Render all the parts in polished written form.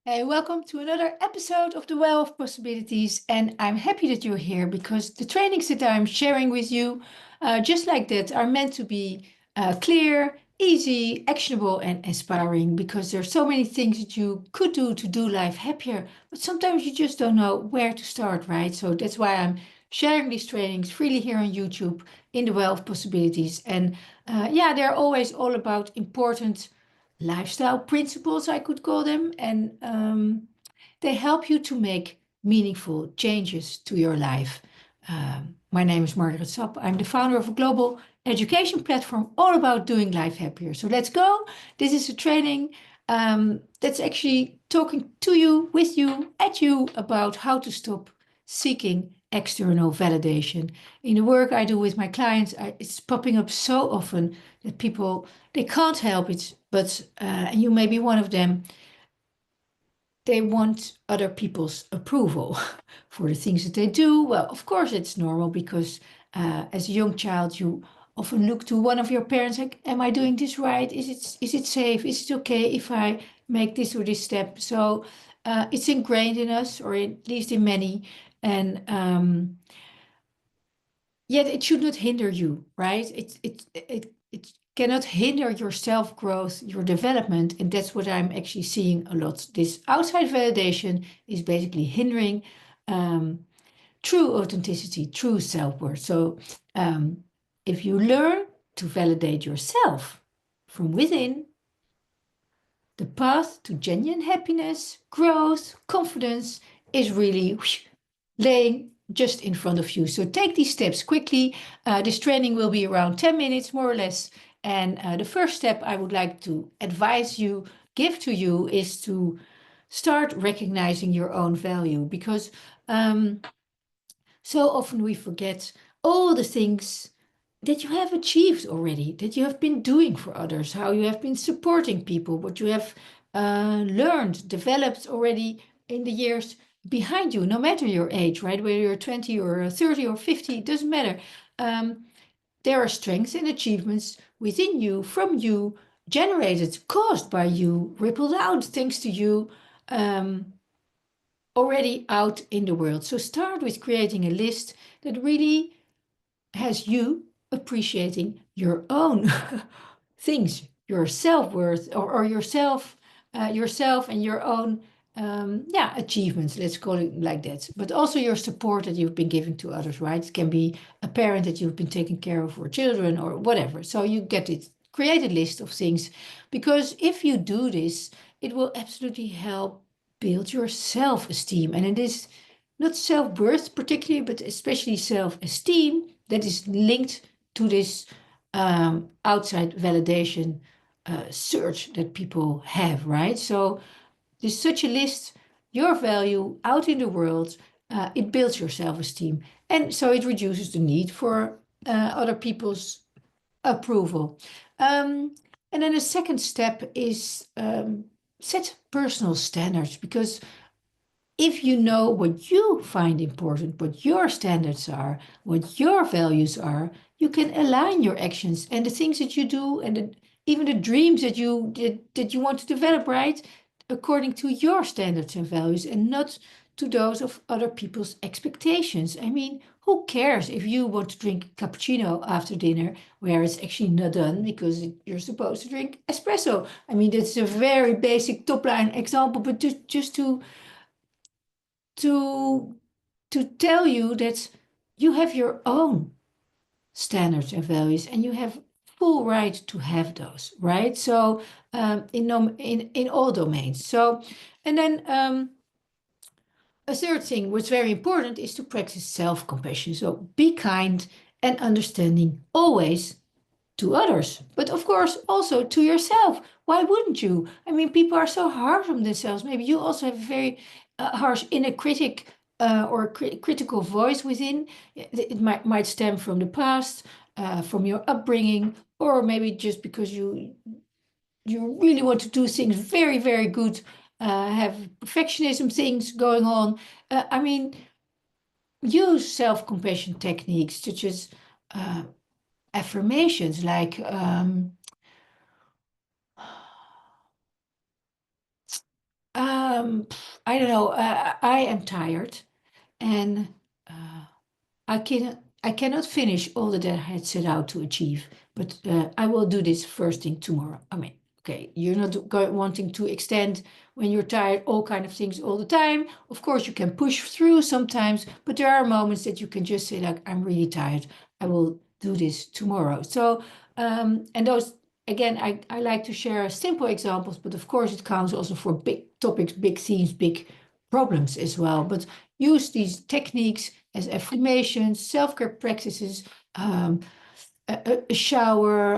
Hey, welcome to another episode of the Well of Possibilities. And I'm happy that you're here because the trainings that I'm sharing with you, just like that, are meant to be clear, easy, actionable, and inspiring because there's so many things that you could do to do life happier. But sometimes you just don't know where to start, right? So that's why I'm sharing these trainings freely here on YouTube in the Well of Possibilities. And yeah, they're always all about important lifestyle principles, I could call them, and they help you to make meaningful changes to your life. My name is Margaret. I'm the founder of a global education platform all about doing life happier. So let's go. This is a training that's actually talking to you, with you, at you about how to stop seeking external validation. In the work I do with my clients, it's popping up so often that people they can't help it, but and you may be one of them. They want other people's approval for the things that they do. Well, of course, it's normal because as a young child, you often look to one of your parents like, "Am I doing this right? Is it safe? Is it okay if I make this or this step?" So it's ingrained in us, or at least in many, and yet it should not hinder you, right? It cannot hinder your self-growth, your development, and that's what I'm actually seeing a lot. This outside validation is basically hindering um, true authenticity, true self-worth. So um, if you learn to validate yourself from within, the path to genuine happiness, growth, confidence is really laying just in front of you. So take these steps quickly. This training will be around 10 minutes, more or less. And the first step I would like to advise you, give to you, is to start recognizing your own value because so often we forget all the things that you have achieved already, that you have been doing for others, how you have been supporting people, what you have learned, developed already in the years behind you, no matter your age, right? Whether you're 20 or 30 or 50, it doesn't matter. Um, there are strengths and achievements within you, from you, generated, caused by you, rippled out thanks to you. Already out in the world. So start with creating a list that really has you appreciating your own things, your self-worth or yourself and your own achievements, let's call it like that. But also your support that you've been giving to others, right? It can be a parent that you've been taking care of for children or whatever. So you get it, create a list of things, because if you do this, it will absolutely help build your self-esteem. And it is not self-worth particularly, but especially self-esteem that is linked to this outside validation search that people have, right? So there's such a list, your value out in the world, it builds your self-esteem. And so it reduces the need for other people's approval. And then the second step is set personal standards, because if you know what you find important, what your standards are, what your values are, you can align your actions and the things that you do and even the dreams that you want to develop, right? According to your standards and values and not to those of other people's expectations. I mean, who cares if you want to drink cappuccino after dinner where it's actually not done because you're supposed to drink espresso? I mean, that's a very basic top line example, but just to to tell you that you have your own standards and values and you have full right to have those, right? So in all domains. So and then a third thing what's very important is to practice self-compassion. So be kind and understanding always to others, but of course also to yourself. Why wouldn't you? I mean, people are so hard on themselves. Maybe you also have a very harsh inner critic or critical voice within. It might stem from the past, from your upbringing, or maybe just because you really want to do things very, very good, have perfectionism things going on. I mean, use self-compassion techniques such as uh, affirmations like I don't know. I am tired, and uh, I cannot finish all that I had set out to achieve, but I will do this first thing tomorrow. I mean, okay, you're not wanting to extend when you're tired all kind of things all the time. Of course, you can push through sometimes, but there are moments that you can just say like, I'm really tired. I will do this tomorrow. So, and those again, I like to share simple examples, but of course it counts also for big topics, big themes, big problems as well. But use these techniques as affirmations, self-care practices, um, a shower,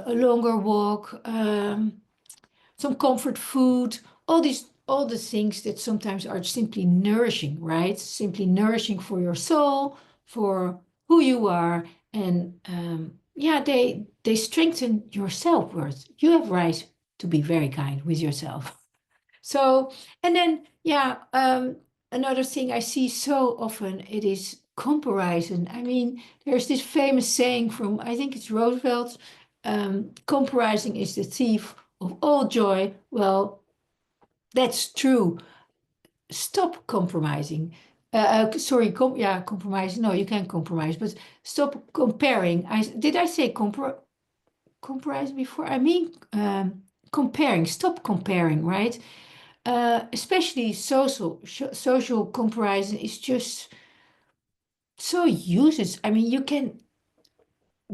a longer walk, some comfort food, all the things that sometimes are simply nourishing, right? Simply nourishing for your soul, for who you are, and yeah, they strengthen your self-worth. You have right to be very kind with yourself. So, and then, yeah, another thing I see so often, it is comparison. I mean, there's this famous saying from, I think it's Roosevelt, comparison is the thief of all joy. Well, that's true. Stop compromising. Sorry, yeah, compromise. No, you can't compromise, but stop comparing. Did I say compromise before? I mean, comparing. Stop comparing, right? Especially social comparison is just so useless. I mean, you can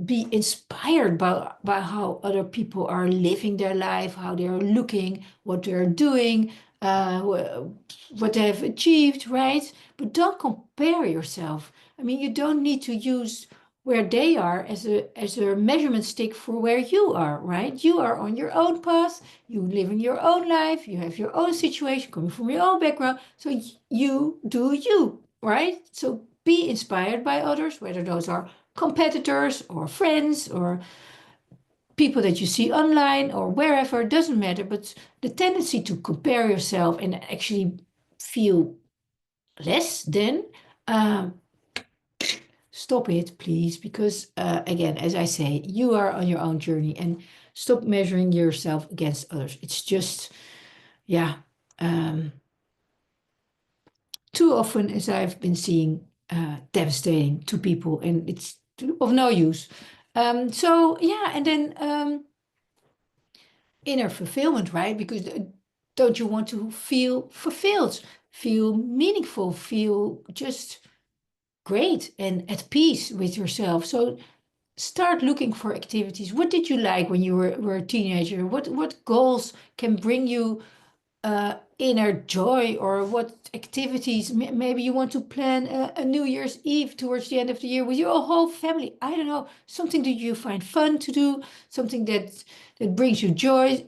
be inspired by how other people are living their life, how they're looking, what they're doing, what they have achieved, right? But don't compare yourself. I mean, you don't need to use where they are as a measurement stick for where you are, right? You are on your own path, you live in your own life, you have your own situation coming from your own background. So you do you, right? So be inspired by others, whether those are competitors or friends or people that you see online or wherever, doesn't matter. But the tendency to compare yourself and actually feel less than, um, stop it, please. Because again, as I say, you are on your own journey and stop measuring yourself against others. It's just, yeah, um, too often as I've been seeing, devastating to people, and it's of no use. So yeah, and then inner fulfillment, right? Because don't you want to feel fulfilled, feel meaningful, feel just great and at peace with yourself? So start looking for activities. What did you like when you were a teenager? What goals can bring you inner joy, or what activities? Maybe you want to plan a New Year's Eve towards the end of the year with your whole family. I don't know, something that you find fun to do, something that brings you joy.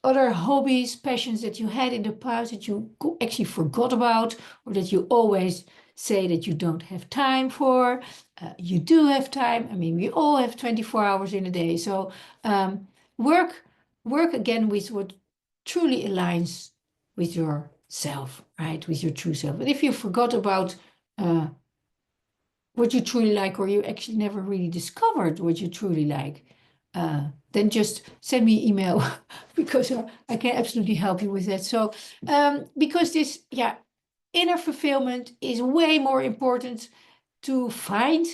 Other hobbies, passions that you had in the past that you actually forgot about, or that you always say that you don't have time for. You do have time. I mean, we all have 24 hours in a day. So work work again with what truly aligns with yourself, right? With your true self. But if you forgot about uh, what you truly like, or you actually never really discovered what you truly like, then just send me an email because I can absolutely help you with that. So, because this, yeah, inner fulfillment is way more important to find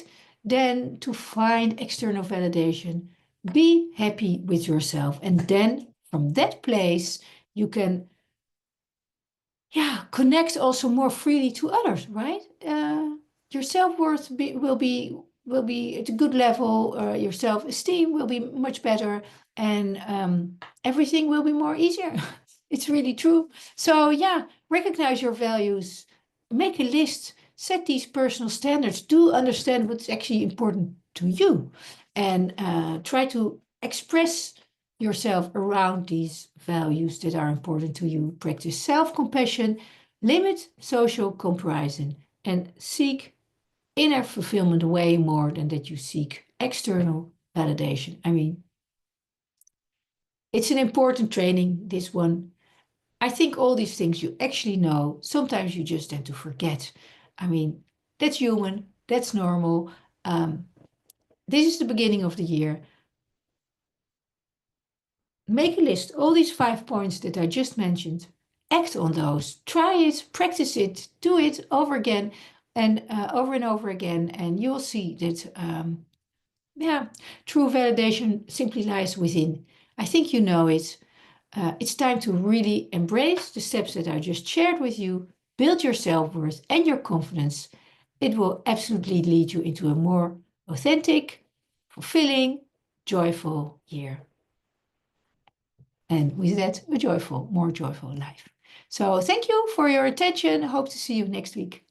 than to find external validation. Be happy with yourself, and then from that place, you can, yeah, connect also more freely to others, right? Your self-worth will be at a good level. Your self-esteem will be much better, and everything will be more easier. It's really true. So yeah, recognize your values, make a list, set these personal standards, do understand what's actually important to you, and try to express yourself around these values that are important to you. Practice self-compassion, limit social comparison, and seek inner fulfillment way more than that you seek external validation. I mean, it's an important training, this one. I think all these things you actually know. Sometimes you just tend to forget. I mean, that's human, that's normal. Um, this is the beginning of the year. Make a list, all these 5 points that I just mentioned, act on those. Try it, practice it, do it over again and over again, and you'll see that yeah, true validation simply lies within. I think you know it. It's time to really embrace the steps that I just shared with you, build your self-worth and your confidence. It will absolutely lead you into a more authentic, fulfilling, joyful year. And with that, a joyful, more joyful life. So thank you for your attention. Hope to see you next week.